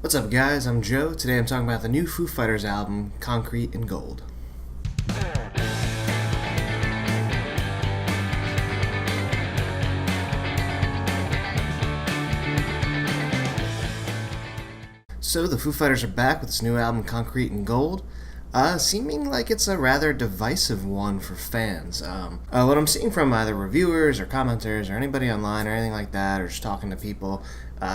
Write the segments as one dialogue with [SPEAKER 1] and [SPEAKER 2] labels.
[SPEAKER 1] What's up, guys? I'm Joe. Today I'm talking about the new Foo Fighters album, Concrete and Gold. So the Foo Fighters are back with this new album, Concrete and Gold, seeming like it's a rather divisive one for fans. What I'm seeing from either reviewers or commenters or anybody online or anything like that, or just talking to people,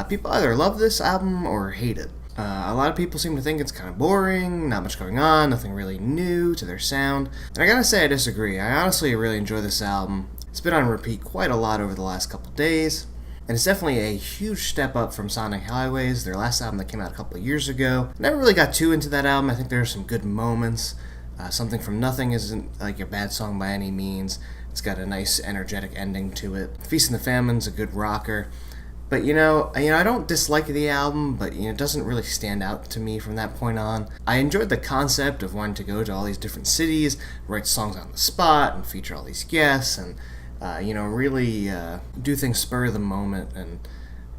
[SPEAKER 1] people either love this album or hate it. A lot of people seem to think it's kind of boring, not much going on, nothing really new to their sound. And I gotta say I disagree. I honestly really enjoy this album. It's been on repeat quite a lot over the last couple days. And it's definitely a huge step up from Sonic Highways, their last album that came out a couple of years ago. Never really got too into that album. I think there are some good moments. Something from Nothing isn't like a bad song by any means. It's got a nice, energetic ending to it. Feast and the Famine's a good rocker. But I don't dislike the album, but it doesn't really stand out to me from that point on. I enjoyed the concept of wanting to go to all these different cities, write songs on the spot, and feature all these guests, and really do things spur of the moment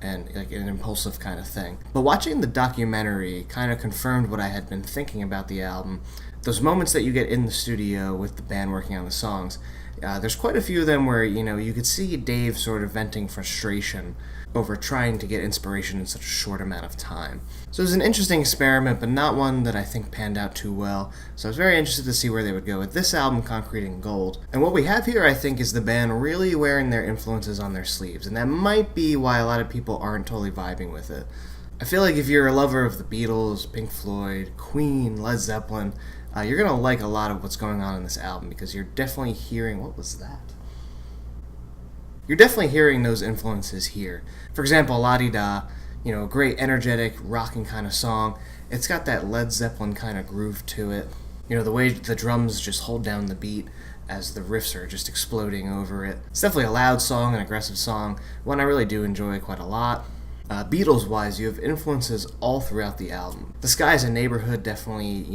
[SPEAKER 1] and like an impulsive kind of thing. But watching the documentary kind of confirmed what I had been thinking about the album. Those moments that you get in the studio with the band working on the songs, there's quite a few of them where, you could see Dave sort of venting frustration over trying to get inspiration in such a short amount of time. So it was an interesting experiment, but not one that I think panned out too well. So I was very interested to see where they would go with this album, Concrete and Gold. And what we have here, I think, is the band really wearing their influences on their sleeves. And that might be why a lot of people aren't totally vibing with it. I feel like if you're a lover of the Beatles, Pink Floyd, Queen, Led Zeppelin, you're going to like a lot of what's going on in this album because you're definitely hearing... What was that? You're definitely hearing those influences here. For example, La-Di-Da, a great, energetic, rocking kind of song. It's got that Led Zeppelin kind of groove to it. The way the drums just hold down the beat as the riffs are just exploding over it. It's definitely a loud song, an aggressive song, one I really do enjoy quite a lot. Beatles-wise, you have influences all throughout the album. The Sky's a Neighborhood definitely,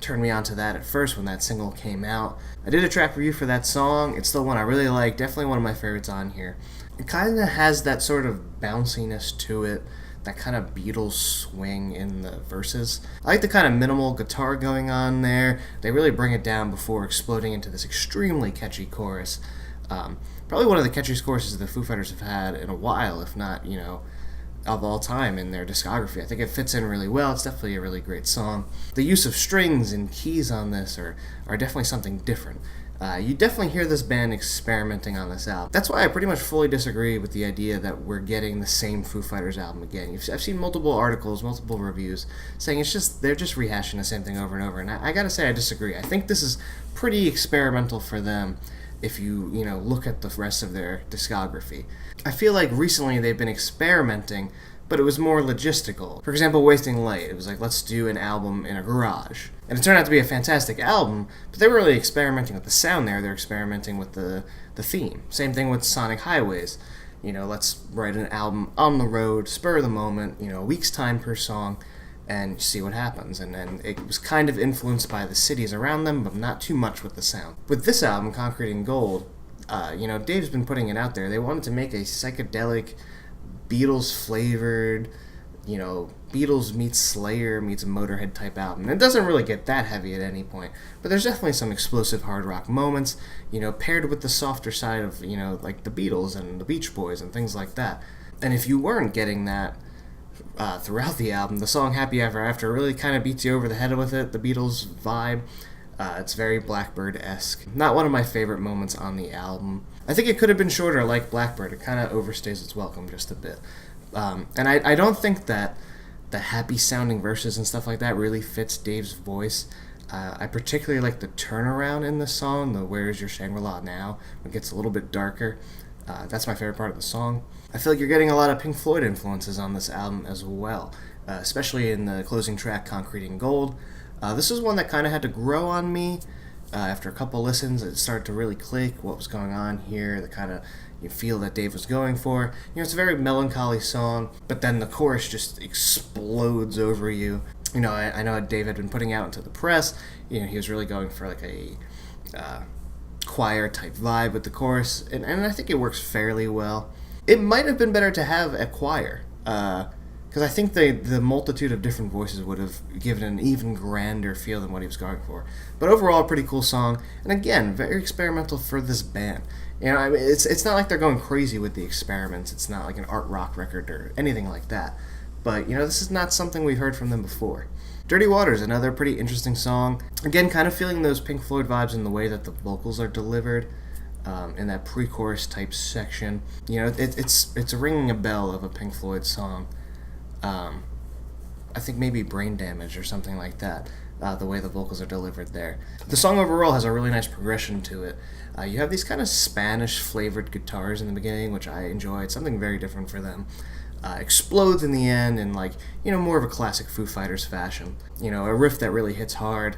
[SPEAKER 1] turned me on to that at first when that single came out. I did a track review for that song. It's still one I really like, definitely one of my favorites on here. It kind of has that sort of bounciness to it, that kind of Beatles swing in the verses. I like the kind of minimal guitar going on there. They really bring it down before exploding into this extremely catchy chorus. Probably one of the catchiest choruses the Foo Fighters have had in a while, if not, of all time in their discography. I think it fits in really well. It's definitely a really great song. The use of strings and keys on this are definitely something different. You definitely hear this band experimenting on this album. That's why I pretty much fully disagree with the idea that we're getting the same Foo Fighters album again. I've seen multiple articles, multiple reviews, saying they're just rehashing the same thing over and over, and I gotta say I disagree. I think this is pretty experimental for them if you look at the rest of their discography. I feel like recently they've been experimenting, but it was more logistical. For example, Wasting Light. It was like, let's do an album in a garage. And it turned out to be a fantastic album, but they were really experimenting with the sound there. They're experimenting with the theme. Same thing with Sonic Highways. Let's write an album on the road, spur of the moment, a week's time per song, and see what happens. And then it was kind of influenced by the cities around them, but not too much with the sound. With this album, Concrete and Gold, Dave's been putting it out there. They wanted to make a psychedelic, Beatles-flavored, Beatles meets Slayer meets a Motorhead type album. And it doesn't really get that heavy at any point, but there's definitely some explosive hard rock moments, paired with the softer side of, like the Beatles and the Beach Boys and things like that. And if you weren't getting that throughout the album, the song Happy Ever After really kind of beats you over the head with it, the Beatles vibe. It's very Blackbird-esque. Not one of my favorite moments on the album. I think it could have been shorter like Blackbird. It kind of overstays its welcome just a bit. And I don't think that the happy-sounding verses and stuff like that really fits Dave's voice. I particularly like the turnaround in the song, the Where's Your Shangri-La Now, when it gets a little bit darker. That's my favorite part of the song. I feel like you're getting a lot of Pink Floyd influences on this album as well, especially in the closing track, Concrete and Gold. This is one that kind of had to grow on me. After a couple listens, it started to really click what was going on here, the kind of you feel that Dave was going for. It's a very melancholy song, but then the chorus just explodes over you. I know Dave had been putting out into the press, he was really going for like a choir type vibe with the chorus, and I think it works fairly well. It might have been better to have a choir. because I think the multitude of different voices would have given an even grander feel than what he was going for. But overall, a pretty cool song, and again, very experimental for this band. I mean, it's not like they're going crazy with the experiments. It's not like an art rock record or anything like that. But this is not something we've heard from them before. Dirty Water's another pretty interesting song. Again, kind of feeling those Pink Floyd vibes in the way that the vocals are delivered. In that pre-chorus type section, it's ringing a bell of a Pink Floyd song. I think maybe Brain Damage or something like that, the way the vocals are delivered there. The song overall has a really nice progression to it. You have these kind of Spanish-flavored guitars in the beginning, which I enjoy. It's something very different for them. Explodes in the end in, more of a classic Foo Fighters fashion. A riff that really hits hard.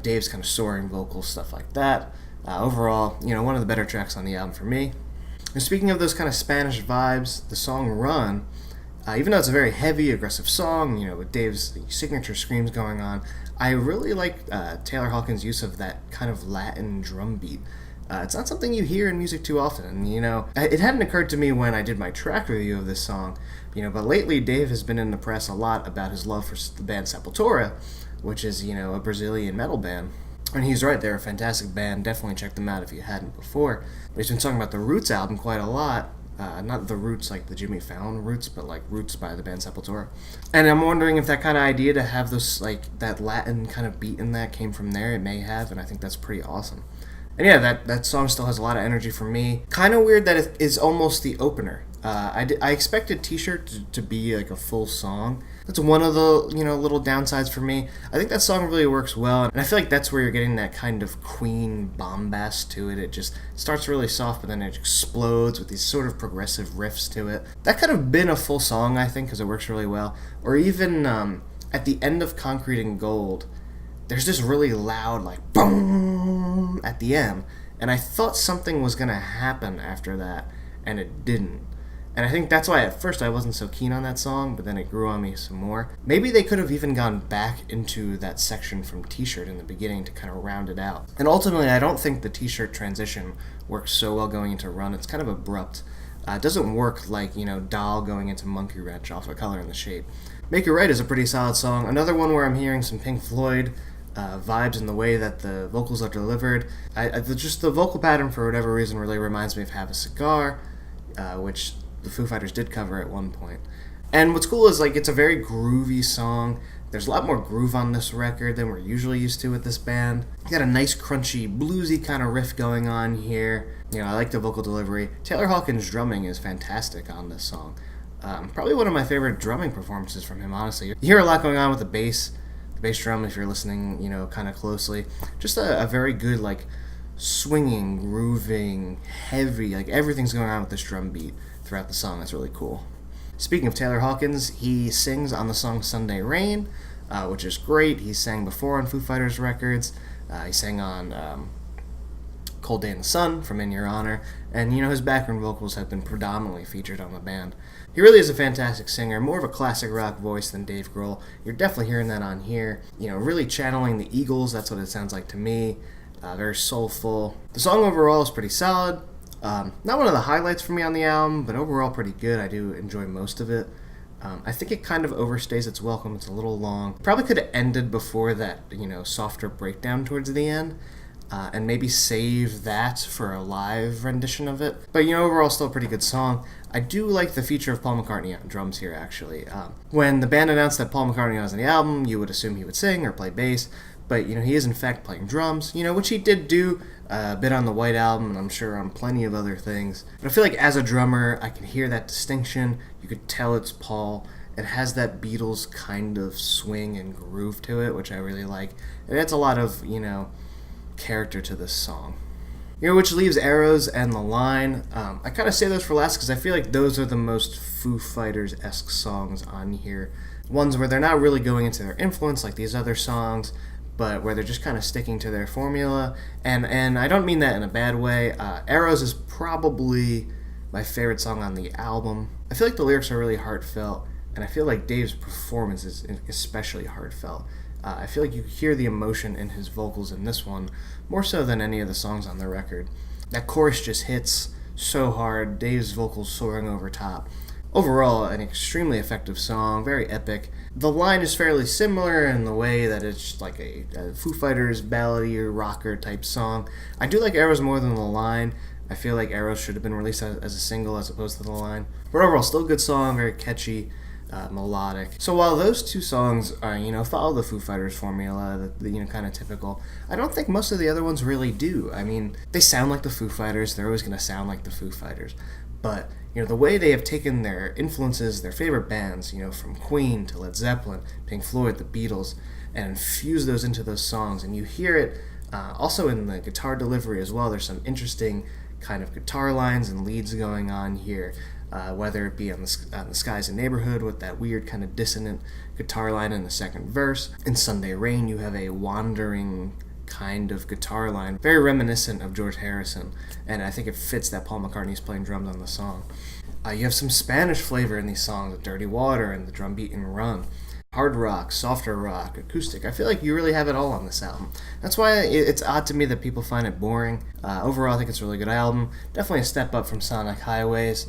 [SPEAKER 1] Dave's kind of soaring vocals, stuff like that. Overall, one of the better tracks on the album for me. And speaking of those kind of Spanish vibes, the song Run, even though it's a very heavy, aggressive song, with Dave's signature screams going on, I really like Taylor Hawkins' use of that kind of Latin drum beat. It's not something you hear in music too often, it hadn't occurred to me when I did my track review of this song, but lately Dave has been in the press a lot about his love for the band Sepultura, which is, a Brazilian metal band. And he's right, they're a fantastic band. Definitely check them out if you hadn't before. But he's been talking about the Roots album quite a lot. Not the Roots like the Jimmy Fallon Roots, but like Roots by the band Sepultura. And I'm wondering if that kind of idea to have those, that Latin kind of beat in that came from there. It may have, and I think that's pretty awesome. And yeah, that song still has a lot of energy for me. Kind of weird that it is almost the opener. I expected T-Shirt to be like a full song. That's one of the little downsides for me. I think that song really works well, and I feel like that's where you're getting that kind of Queen bombast to it. It just starts really soft, but then it explodes with these sort of progressive riffs to it. That could have been a full song, I think, because it works really well. Or even at the end of Concrete and Gold, there's this really loud boom at the end, and I thought something was gonna happen after that, and it didn't. And I think that's why at first I wasn't so keen on that song, but then it grew on me some more. Maybe they could have even gone back into that section from T-Shirt in the beginning to kind of round it out. And ultimately, I don't think the T-Shirt transition works so well going into Run. It's kind of abrupt. It doesn't work like, Doll going into Monkey Wrench off of Color and the Shape. Make It Right is a pretty solid song. Another one where I'm hearing some Pink Floyd vibes in the way that the vocals are delivered. Just the vocal pattern, for whatever reason, really reminds me of Have a Cigar, which the Foo Fighters did cover at one point. And what's cool is it's a very groovy song. There's a lot more groove on this record than we're usually used to with this band. You got a nice crunchy bluesy kind of riff going on here. I like the vocal delivery. Taylor Hawkins' drumming is fantastic on this song. Probably one of my favorite drumming performances from him, honestly. You hear a lot going on with the bass drum if you're listening, kind of closely. Just a very good swinging, grooving, heavy, everything's going on with this drum beat throughout the song. That's really cool. Speaking of Taylor Hawkins, he sings on the song Sunday Rain, which is great. He sang before on Foo Fighters records. He sang on Cold Day in the Sun from In Your Honor, and his background vocals have been predominantly featured on the band. He really is a fantastic singer, more of a classic rock voice than Dave Grohl. You're definitely hearing that on here. Really channeling the Eagles, that's what it sounds like to me. Very soulful. The song overall is pretty solid. Not one of the highlights for me on the album, but overall pretty good. I do enjoy most of it. I think it kind of overstays its welcome. It's a little long. Probably could have ended before that, softer breakdown towards the end, and maybe save that for a live rendition of it. But, overall still a pretty good song. I do like the feature of Paul McCartney on drums here, actually. When the band announced that Paul McCartney was on the album, you would assume he would sing or play bass, but, he is in fact playing drums, which he did do a bit on the White Album, and I'm sure on plenty of other things. But I feel like as a drummer, I can hear that distinction. You could tell it's Paul. It has that Beatles kind of swing and groove to it, which I really like. It adds a lot of, character to this song. Which leaves Arrows and The Line. I kind of say those for last because I feel like those are the most Foo Fighters-esque songs on here. Ones where they're not really going into their influence like these other songs, but where they're just kind of sticking to their formula. And I don't mean that in a bad way. Arrows is probably my favorite song on the album. I feel like the lyrics are really heartfelt, and I feel like Dave's performance is especially heartfelt. I feel like you hear the emotion in his vocals in this one, more so than any of the songs on the record. That chorus just hits so hard, Dave's vocals soaring over top. Overall, an extremely effective song, very epic. The line is fairly similar in the way that it's like a Foo Fighters ballady or rocker type song. I do like Arrows more than the line. I feel like Arrows should have been released as a single as opposed to the line. But overall, still a good song, very catchy, melodic. So while those two songs are, follow the Foo Fighters formula, the kind of typical, I don't think most of the other ones really do. I mean, they sound like the Foo Fighters. They're always going to sound like the Foo Fighters. But, the way they have taken their influences, their favorite bands, from Queen to Led Zeppelin, Pink Floyd, the Beatles, and infused those into those songs. And you hear it also in the guitar delivery as well. There's some interesting kind of guitar lines and leads going on here, whether it be on the Skies and Neighborhood with that weird kind of dissonant guitar line in the second verse. In Sunday Rain, you have a wandering kind of guitar line, very reminiscent of George Harrison, and I think it fits that Paul McCartney's playing drums on the song. You have some Spanish flavor in these songs with Dirty Water and the drum beat and Run. Hard rock, softer rock, acoustic. I feel like you really have it all on this album. That's why it's odd to me that people find it boring. Overall, I think it's a really good album. Definitely a step up from Sonic Highways.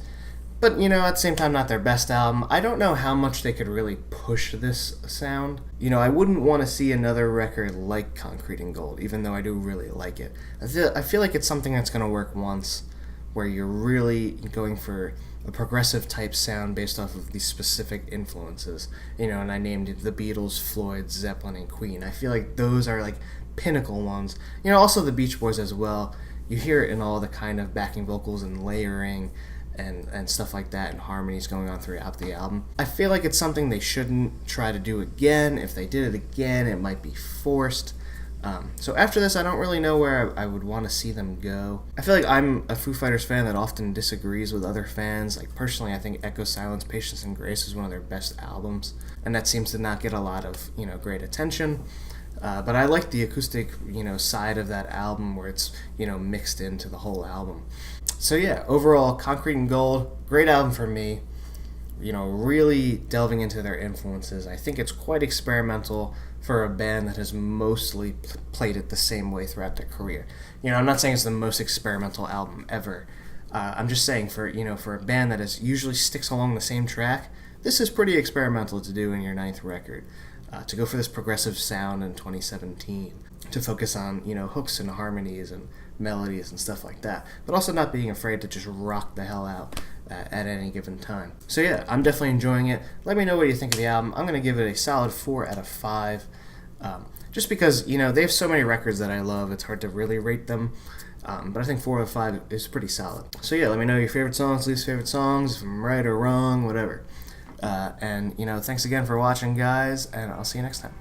[SPEAKER 1] But, at the same time, not their best album. I don't know how much they could really push this sound. I wouldn't want to see another record like Concrete and Gold, even though I do really like it. I feel like it's something that's going to work once, where you're really going for a progressive type sound based off of these specific influences. And I named it the Beatles, Floyd, Zeppelin, and Queen. I feel like those are like pinnacle ones. Also the Beach Boys as well. You hear it in all the kind of backing vocals and layering and stuff like that, and harmonies going on throughout the album. I feel like it's something they shouldn't try to do again. If they did it again, it might be forced. So after this, I don't really know where I would want to see them go. I feel like I'm a Foo Fighters fan that often disagrees with other fans. Like, personally, I think Echo, Silence, Patience, and Grace is one of their best albums, and that seems to not get a lot of, great attention. But I like the acoustic, side of that album where it's, mixed into the whole album. So yeah, overall, Concrete and Gold, great album for me. Really delving into their influences. I think it's quite experimental for a band that has mostly played it the same way throughout their career. I'm not saying it's the most experimental album ever. I'm just saying for a band that usually sticks along the same track, this is pretty experimental to do in your ninth record. To go for this progressive sound in 2017, to focus on hooks and harmonies and melodies and stuff like that, but also not being afraid to just rock the hell out at any given time. So yeah, I'm definitely enjoying it. Let me know what you think of the album. I'm going to give it a solid 4 out of 5, just because they have so many records that I love, it's hard to really rate them. But I think 4 out of 5 is pretty solid. So yeah, let me know your favorite songs, least favorite songs, if I'm right or wrong, whatever. And thanks again for watching, guys, and I'll see you next time.